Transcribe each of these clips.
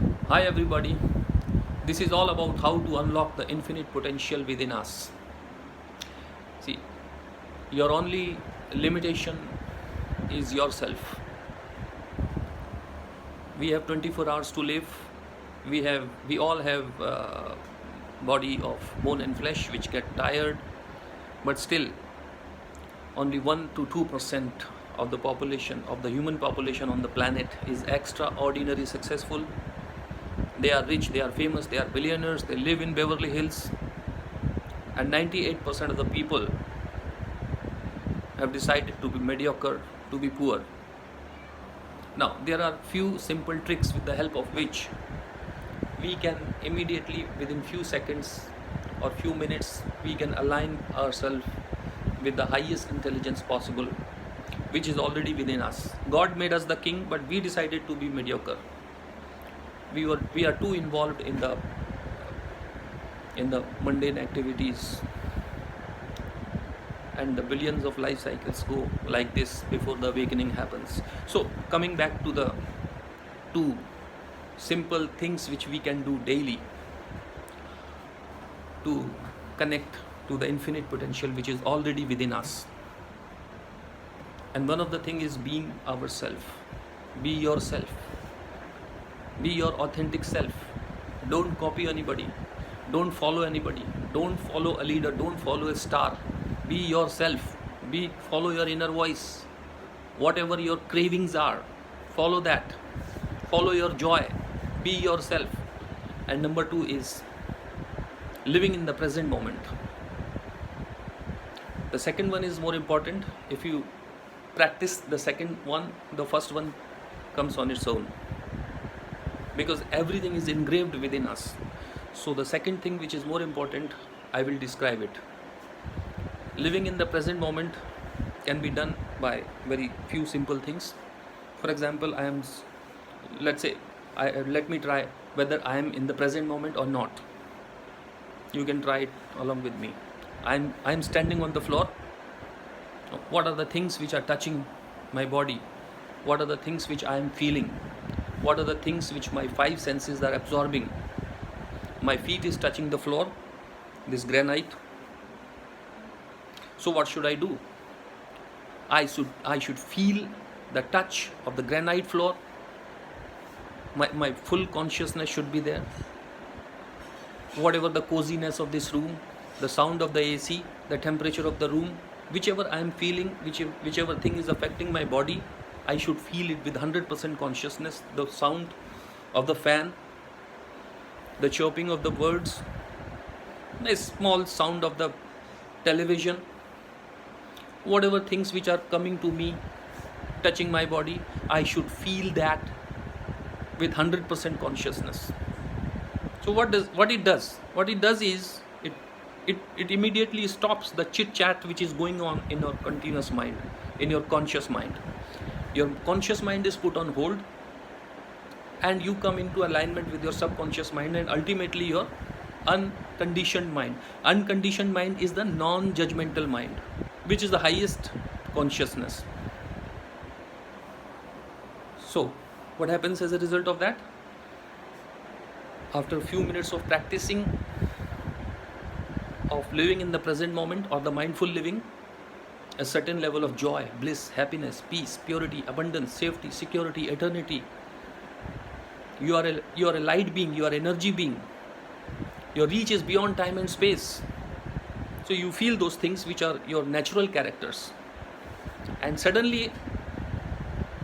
Hi everybody, this is all about how to unlock the infinite potential within us. See, your only limitation is yourself. We have 24 hours to live. We all have body of bone and flesh which get tired, but still only 1 to 2% of the population, of the human population on the planet is extraordinary successful. They are rich, they are famous, they are billionaires, they live in Beverly Hills, and 98% of the people have decided to be mediocre, to be poor. Now, there are few simple tricks with the help of which we can immediately, within few seconds or few minutes, we can align ourselves with the highest intelligence possible, which is already within us. God made us the king, but we decided to be mediocre. We are too involved in the mundane activities, and the billions of life cycles go like this before the awakening happens. So coming back to the two simple things which we can do daily to connect to the infinite potential which is already within us. And one of the thing is being ourselves. Be yourself. Be your authentic self. Don't copy anybody. Don't follow anybody. Don't follow a leader. Don't follow a star. Be yourself. Follow your inner voice. Whatever your cravings are, follow that. Follow your joy. Be yourself. And number 2 is living in the present moment. The second one is more important. If you practice the second one, the first one comes on its own, because everything is engraved within us. So the second thing which is more important, I will describe it. Living in the present moment can be done by very few simple things. For example, let me try whether I am in the present moment or not. You can try it along with me. I'm standing on the floor. What are the things which are touching my body? What are the things which I am feeling? What are the things which my 5 senses are absorbing? My feet is touching the floor, this granite. So what should I do? I should feel the touch of the granite floor. My full consciousness should be there. Whatever the coziness of this room, the sound of the AC, the temperature of the room, whichever I am feeling, whichever thing is affecting my body, I should feel it with 100% consciousness. The sound of the fan, the chirping of the birds, a small sound of the television, whatever things which are coming to me, touching my body, I should feel that with 100% consciousness. So what it does is it immediately stops the chit chat which is going on in your continuous mind, in your conscious mind. Your conscious mind is put on hold, and you come into alignment with your subconscious mind and ultimately your unconditioned mind. Unconditioned mind is the non-judgmental mind, which is the highest consciousness. So what happens as a result of that? After a few minutes of practicing of living in the present moment, or the mindful living, a certain level of joy, bliss, happiness, peace, purity, abundance, safety, security, eternity. You are a light being, you are energy being. Your reach is beyond time and space. So you feel those things which are your natural characters. And suddenly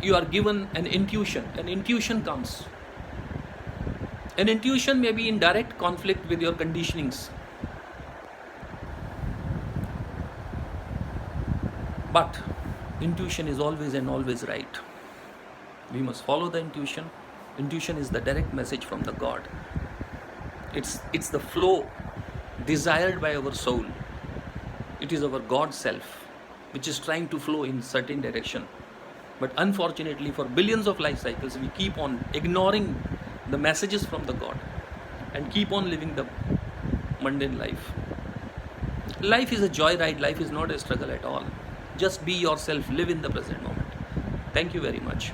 you are given an intuition. An intuition comes. An intuition may be in direct conflict with your conditionings. But intuition is always and always right. We must follow the intuition. Intuition is the direct message from the God. It's the flow desired by our soul. It is our God self which is trying to flow in certain direction. But unfortunately, for billions of life cycles, we keep on ignoring the messages from the God and keep on living the mundane life. Life is a joyride. Life is not a struggle at all. Just be yourself. Live in the present moment. Thank you very much.